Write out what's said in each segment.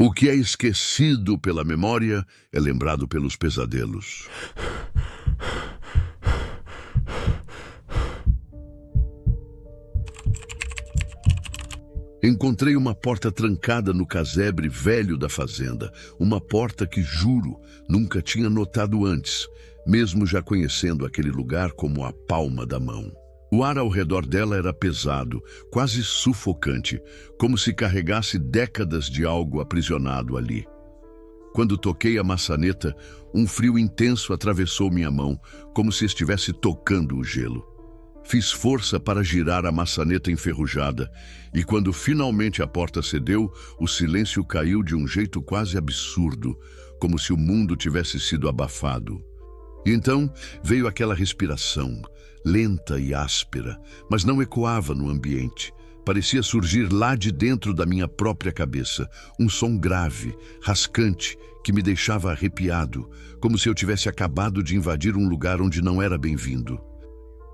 O que é esquecido pela memória é lembrado pelos pesadelos. Encontrei uma porta trancada no casebre velho da fazenda, uma porta que, juro, nunca tinha notado antes, mesmo já conhecendo aquele lugar como a palma da mão. O ar ao redor dela era pesado, quase sufocante, como se carregasse décadas de algo aprisionado ali. Quando toquei a maçaneta, um frio intenso atravessou minha mão, como se estivesse tocando o gelo. Fiz força para girar a maçaneta enferrujada, e quando finalmente a porta cedeu, o silêncio caiu de um jeito quase absurdo, como se o mundo tivesse sido abafado. E então veio aquela respiração, lenta e áspera, mas não ecoava no ambiente. Parecia surgir lá de dentro da minha própria cabeça, um som grave, rascante, que me deixava arrepiado, como se eu tivesse acabado de invadir um lugar onde não era bem-vindo.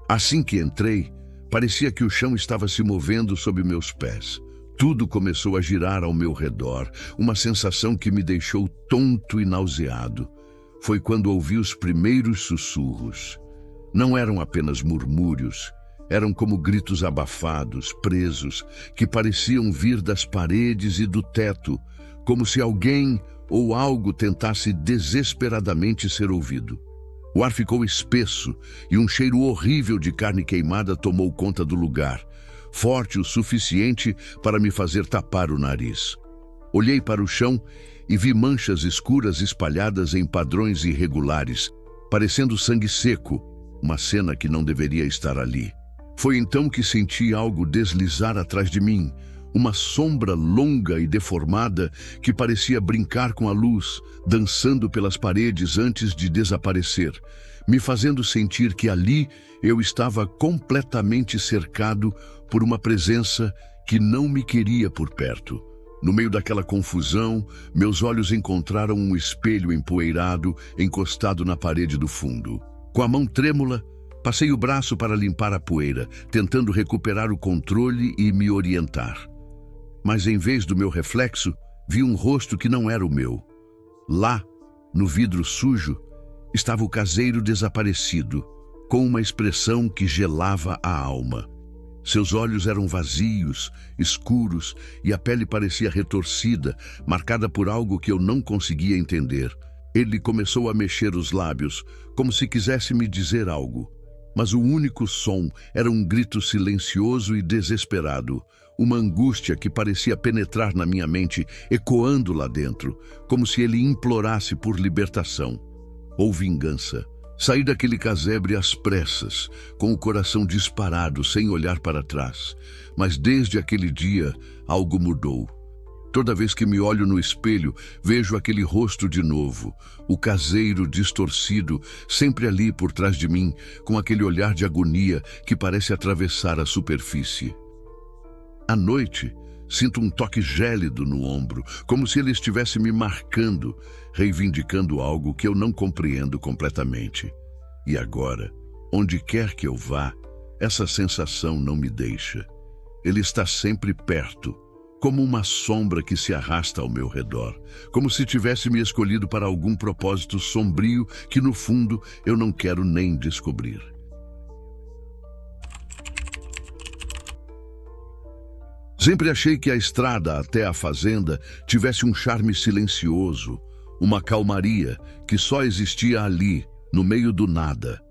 Assim que entrei, parecia que o chão estava se movendo sob meus pés. Tudo começou a girar ao meu redor, uma sensação que me deixou tonto e nauseado. Foi quando ouvi os primeiros sussurros. Não eram apenas murmúrios, eram como gritos abafados, presos, que pareciam vir das paredes e do teto, como se alguém ou algo tentasse desesperadamente ser ouvido. O ar ficou espesso e um cheiro horrível de carne queimada tomou conta do lugar, forte o suficiente para me fazer tapar o nariz. Olhei para o chão e vi manchas escuras espalhadas em padrões irregulares, parecendo sangue seco, uma cena que não deveria estar ali. Foi então que senti algo deslizar atrás de mim, uma sombra longa e deformada que parecia brincar com a luz, dançando pelas paredes antes de desaparecer, me fazendo sentir que ali eu estava completamente cercado por uma presença que não me queria por perto. No meio daquela confusão, meus olhos encontraram um espelho empoeirado encostado na parede do fundo. Com a mão trêmula, passei o braço para limpar a poeira, tentando recuperar o controle e me orientar. Mas em vez do meu reflexo, vi um rosto que não era o meu. Lá, no vidro sujo, estava o caseiro desaparecido, com uma expressão que gelava a alma. Seus olhos eram vazios, escuros, e a pele parecia retorcida, marcada por algo que eu não conseguia entender. Ele começou a mexer os lábios, como se quisesse me dizer algo. Mas o único som era um grito silencioso e desesperado, uma angústia que parecia penetrar na minha mente, ecoando lá dentro, como se ele implorasse por libertação ou vingança. Saí daquele casebre às pressas, com o coração disparado, sem olhar para trás. Mas desde aquele dia, algo mudou. Toda vez que me olho no espelho, vejo aquele rosto de novo, o caseiro distorcido, sempre ali por trás de mim, com aquele olhar de agonia que parece atravessar a superfície. À noite, sinto um toque gélido no ombro, como se ele estivesse me marcando, reivindicando algo que eu não compreendo completamente. E agora, onde quer que eu vá, essa sensação não me deixa. Ele está sempre perto, como uma sombra que se arrasta ao meu redor, como se tivesse me escolhido para algum propósito sombrio que, no fundo, eu não quero nem descobrir. Sempre achei que a estrada até a fazenda tivesse um charme silencioso, uma calmaria que só existia ali, no meio do nada.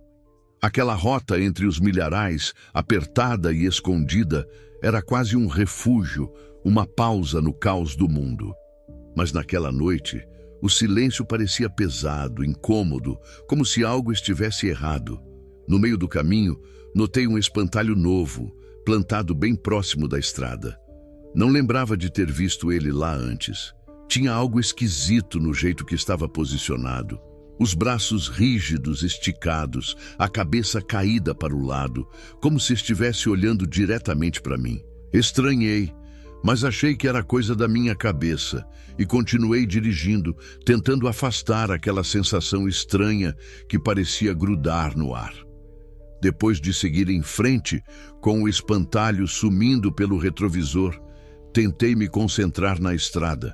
Aquela rota entre os milharais, apertada e escondida, era quase um refúgio, uma pausa no caos do mundo. Mas naquela noite, o silêncio parecia pesado, incômodo, como se algo estivesse errado. No meio do caminho, notei um espantalho novo, plantado bem próximo da estrada. Não lembrava de ter visto ele lá antes. Tinha algo esquisito no jeito que estava posicionado. Os braços rígidos, esticados, a cabeça caída para o lado, como se estivesse olhando diretamente para mim. Estranhei, mas achei que era coisa da minha cabeça e continuei dirigindo, tentando afastar aquela sensação estranha que parecia grudar no ar. Depois de seguir em frente, com o espantalho sumindo pelo retrovisor, tentei me concentrar na estrada,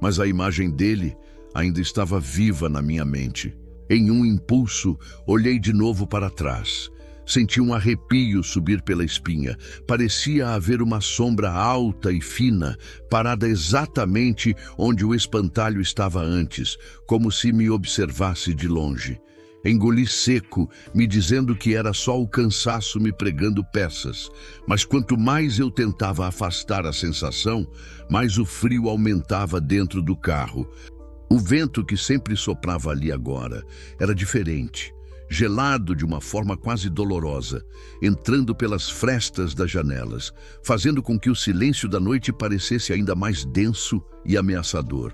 mas a imagem dele ainda estava viva na minha mente. Em um impulso, olhei de novo para trás. Senti um arrepio subir pela espinha. Parecia haver uma sombra alta e fina, parada exatamente onde o espantalho estava antes, como se me observasse de longe. Engoli seco, me dizendo que era só o cansaço me pregando peças. Mas quanto mais eu tentava afastar a sensação, mais o frio aumentava dentro do carro. O vento que sempre soprava ali agora era diferente. Gelado de uma forma quase dolorosa, entrando pelas frestas das janelas, fazendo com que o silêncio da noite parecesse ainda mais denso e ameaçador.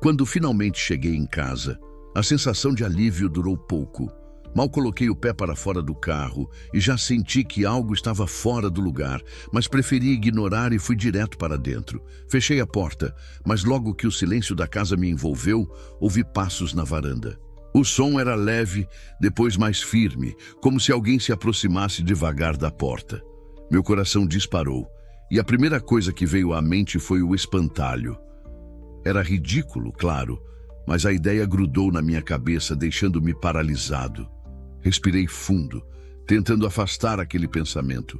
Quando finalmente cheguei em casa, a sensação de alívio durou pouco. Mal coloquei o pé para fora do carro e já senti que algo estava fora do lugar, mas preferi ignorar e fui direto para dentro. Fechei a porta, mas logo que o silêncio da casa me envolveu, ouvi passos na varanda. O som era leve, depois mais firme, como se alguém se aproximasse devagar da porta. Meu coração disparou, e a primeira coisa que veio à mente foi o espantalho. Era ridículo, claro, mas a ideia grudou na minha cabeça, deixando-me paralisado. Respirei fundo, tentando afastar aquele pensamento.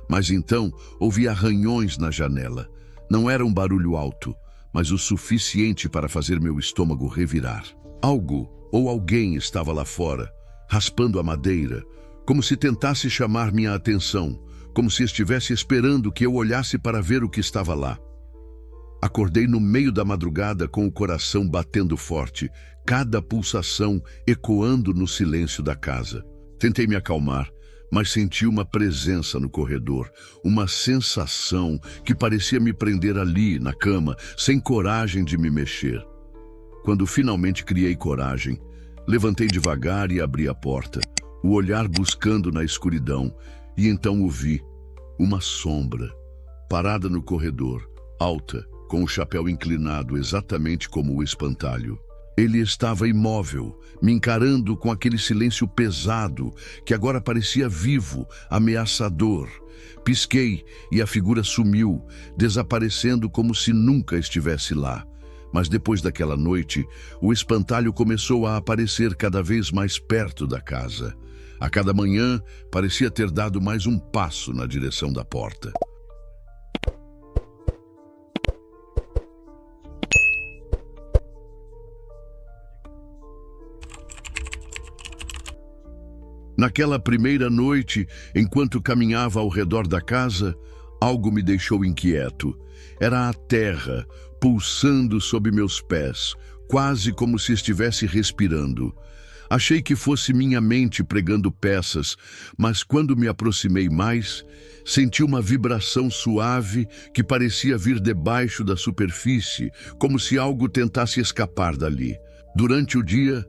Mas então ouvi arranhões na janela. Não era um barulho alto, mas o suficiente para fazer meu estômago revirar. Algo ou alguém estava lá fora, raspando a madeira, como se tentasse chamar minha atenção, como se estivesse esperando que eu olhasse para ver o que estava lá. Acordei no meio da madrugada com o coração batendo forte, cada pulsação ecoando no silêncio da casa. Tentei me acalmar, mas senti uma presença no corredor, uma sensação que parecia me prender ali, na cama, sem coragem de me mexer. Quando finalmente criei coragem, levantei devagar e abri a porta, o olhar buscando na escuridão, e então o vi, uma sombra, parada no corredor, alta, com o chapéu inclinado exatamente como o espantalho. Ele estava imóvel, me encarando com aquele silêncio pesado, que agora parecia vivo, ameaçador. Pisquei e a figura sumiu, desaparecendo como se nunca estivesse lá. Mas depois daquela noite, o espantalho começou a aparecer cada vez mais perto da casa. A cada manhã, parecia ter dado mais um passo na direção da porta. Naquela primeira noite, enquanto caminhava ao redor da casa, algo me deixou inquieto. Era a terra, pulsando sob meus pés, quase como se estivesse respirando. Achei que fosse minha mente pregando peças, mas quando me aproximei mais, senti uma vibração suave que parecia vir debaixo da superfície, como se algo tentasse escapar dali. Durante o dia,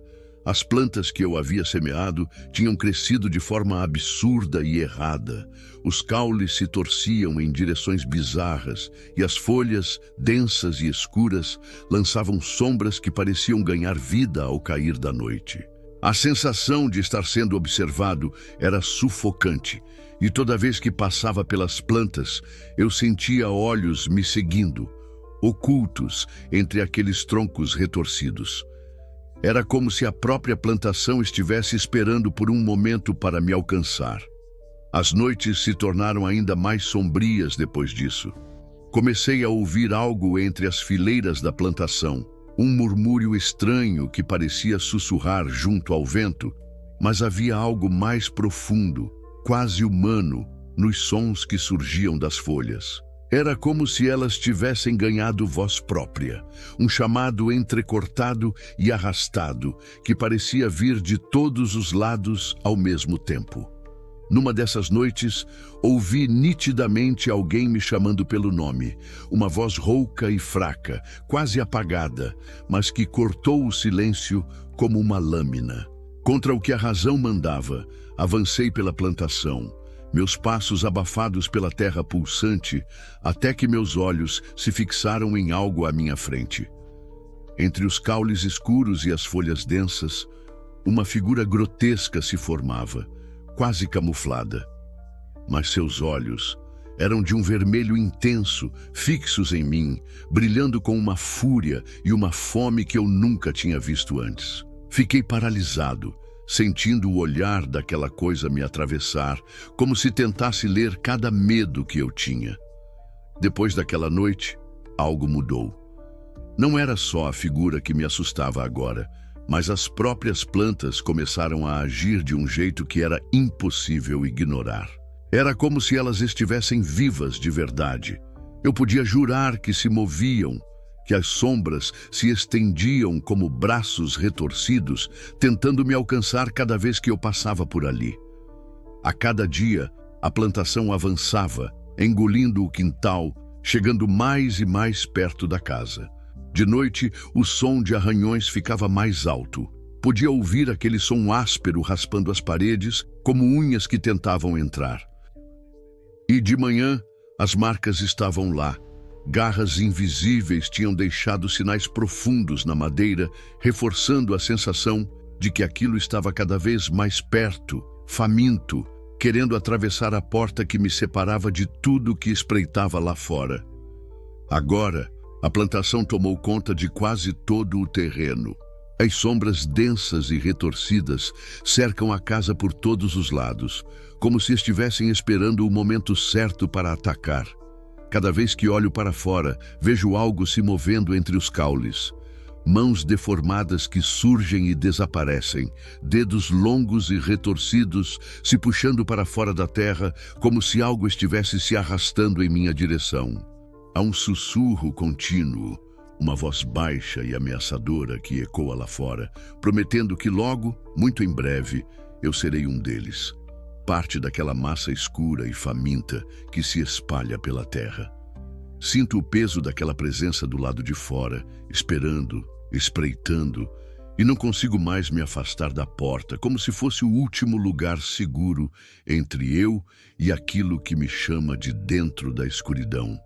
as plantas que eu havia semeado tinham crescido de forma absurda e errada. Os caules se torciam em direções bizarras e as folhas, densas e escuras, lançavam sombras que pareciam ganhar vida ao cair da noite. A sensação de estar sendo observado era sufocante, e toda vez que passava pelas plantas, eu sentia olhos me seguindo, ocultos entre aqueles troncos retorcidos. Era como se a própria plantação estivesse esperando por um momento para me alcançar. As noites se tornaram ainda mais sombrias depois disso. Comecei a ouvir algo entre as fileiras da plantação, um murmúrio estranho que parecia sussurrar junto ao vento, mas havia algo mais profundo, quase humano, nos sons que surgiam das folhas. Era como se elas tivessem ganhado voz própria, um chamado entrecortado e arrastado, que parecia vir de todos os lados ao mesmo tempo. Numa dessas noites, ouvi nitidamente alguém me chamando pelo nome, uma voz rouca e fraca, quase apagada, mas que cortou o silêncio como uma lâmina. Contra o que a razão mandava, avancei pela plantação, meus passos abafados pela terra pulsante, até que meus olhos se fixaram em algo à minha frente. Entre os caules escuros e as folhas densas, uma figura grotesca se formava, quase camuflada. Mas seus olhos, Eram de um vermelho intenso, fixos em mim, brilhando com uma fúria e uma fome que eu nunca tinha visto antes. Fiquei paralisado, sentindo o olhar daquela coisa me atravessar, como se tentasse ler cada medo que eu tinha. Depois daquela noite, algo mudou. Não era só a figura que me assustava agora, mas as próprias plantas começaram a agir de um jeito que era impossível ignorar. Era como se elas estivessem vivas de verdade. Eu podia jurar que se moviam, que as sombras se estendiam como braços retorcidos, tentando me alcançar cada vez que eu passava por ali. A cada dia, a plantação avançava, engolindo o quintal, chegando mais e mais perto da casa. De noite, o som de arranhões ficava mais alto. Podia ouvir aquele som áspero raspando as paredes, como unhas que tentavam entrar. E de manhã, as marcas estavam lá. Garras invisíveis tinham deixado sinais profundos na madeira, reforçando a sensação de que aquilo estava cada vez mais perto, faminto, querendo atravessar a porta que me separava de tudo que espreitava lá fora. Agora, a plantação tomou conta de quase todo o terreno. As sombras densas e retorcidas cercam a casa por todos os lados, como se estivessem esperando o momento certo para atacar. Cada vez que olho para fora, vejo algo se movendo entre os caules. Mãos deformadas que surgem e desaparecem, dedos longos e retorcidos se puxando para fora da terra, como se algo estivesse se arrastando em minha direção. Há um sussurro contínuo, uma voz baixa e ameaçadora que ecoa lá fora, prometendo que logo, muito em breve, eu serei um deles, parte daquela massa escura e faminta que se espalha pela terra. Sinto o peso daquela presença do lado de fora, esperando, espreitando, e não consigo mais me afastar da porta, como se fosse o último lugar seguro entre eu e aquilo que me chama de dentro da escuridão.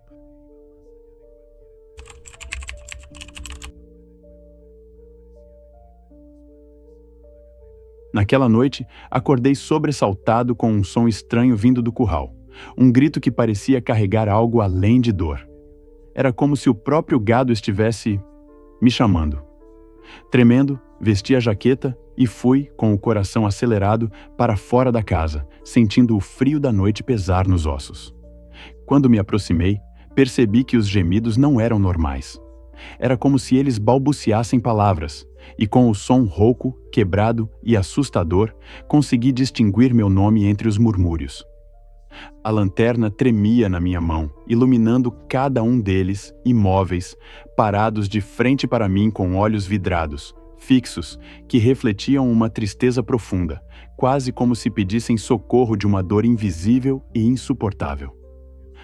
Naquela noite, acordei sobressaltado com um som estranho vindo do curral. Um grito que parecia carregar algo além de dor. Era como se o próprio gado estivesse me chamando. Tremendo, vesti a jaqueta e fui, com o coração acelerado, para fora da casa, sentindo o frio da noite pesar nos ossos. Quando me aproximei, percebi que os gemidos não eram normais. Era como se eles balbuciassem palavras, e com o som rouco, quebrado e assustador, consegui distinguir meu nome entre os murmúrios. A lanterna tremia na minha mão, iluminando cada um deles, imóveis, parados de frente para mim com olhos vidrados, fixos, que refletiam uma tristeza profunda, quase como se pedissem socorro de uma dor invisível e insuportável.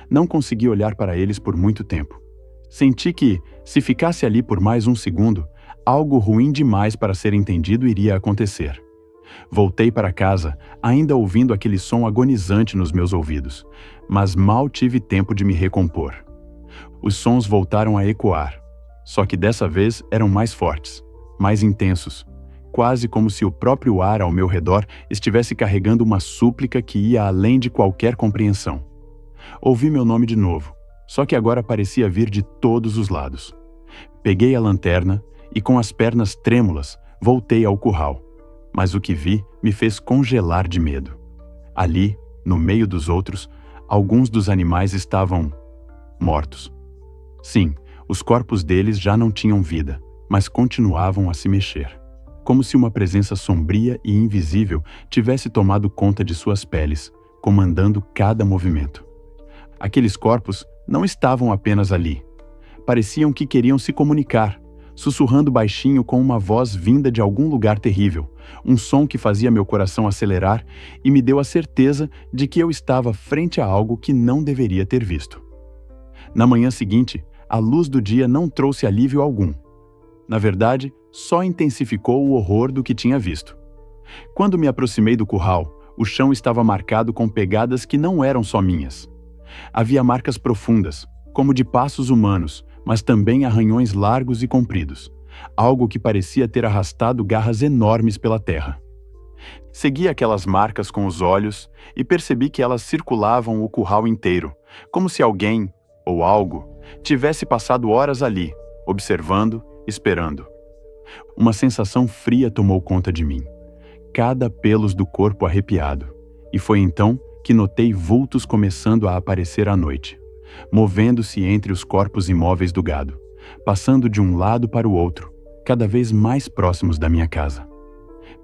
Não consegui olhar para eles por muito tempo. Senti que, se ficasse ali por mais um segundo, algo ruim demais para ser entendido iria acontecer. Voltei para casa, ainda ouvindo aquele som agonizante nos meus ouvidos, mas mal tive tempo de me recompor. Os sons voltaram a ecoar, só que dessa vez eram mais fortes, mais intensos, quase como se o próprio ar ao meu redor estivesse carregando uma súplica que ia além de qualquer compreensão. Ouvi meu nome de novo, só que agora parecia vir de todos os lados. Peguei a lanterna e, com as pernas trêmulas, voltei ao curral. Mas o que vi me fez congelar de medo. Ali, no meio dos outros, alguns dos animais estavam mortos. Sim, os corpos deles já não tinham vida, mas continuavam a se mexer. Como se uma presença sombria e invisível tivesse tomado conta de suas peles, comandando cada movimento. Aqueles corpos não estavam apenas ali. Pareciam que queriam se comunicar, sussurrando baixinho com uma voz vinda de algum lugar terrível, um som que fazia meu coração acelerar e me deu a certeza de que eu estava frente a algo que não deveria ter visto. Na manhã seguinte, a luz do dia não trouxe alívio algum. Na verdade, só intensificou o horror do que tinha visto. Quando me aproximei do curral, o chão estava marcado com pegadas que não eram só minhas. Havia marcas profundas, como de passos humanos, mas também arranhões largos e compridos, algo que parecia ter arrastado garras enormes pela terra. Segui aquelas marcas com os olhos e percebi que elas circulavam o curral inteiro, como se alguém, ou algo, tivesse passado horas ali, observando, esperando. Uma sensação fria tomou conta de mim, cada pelo do corpo arrepiado, e foi então que notei vultos começando a aparecer à noite, movendo-se entre os corpos imóveis do gado, passando de um lado para o outro, cada vez mais próximos da minha casa.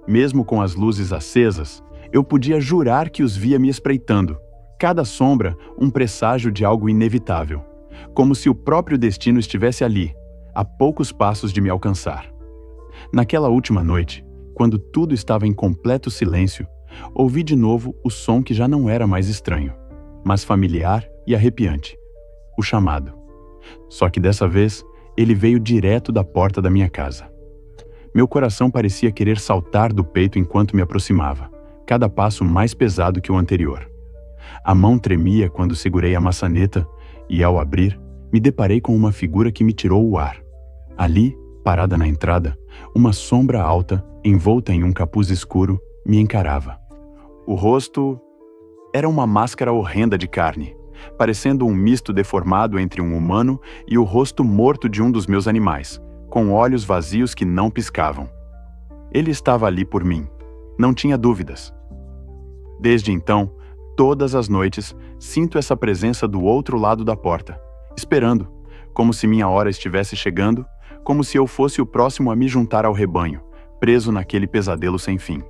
Mesmo com as luzes acesas, eu podia jurar que os via me espreitando, cada sombra um presságio de algo inevitável, como se o próprio destino estivesse ali, a poucos passos de me alcançar. Naquela última noite, quando tudo estava em completo silêncio, ouvi de novo o som que já não era mais estranho, mas familiar e arrepiante, o chamado. Só que dessa vez, ele veio direto da porta da minha casa. Meu coração parecia querer saltar do peito enquanto me aproximava, cada passo mais pesado que o anterior. A mão tremia quando segurei a maçaneta e, ao abrir, me deparei com uma figura que me tirou o ar. Ali, parada na entrada, uma sombra alta, envolta em um capuz escuro, me encarava. O rosto era uma máscara horrenda de carne, parecendo um misto deformado entre um humano e o rosto morto de um dos meus animais, com olhos vazios que não piscavam. Ele estava ali por mim, não tinha dúvidas. Desde então, todas as noites, sinto essa presença do outro lado da porta, esperando, como se minha hora estivesse chegando, como se eu fosse o próximo a me juntar ao rebanho, preso naquele pesadelo sem fim.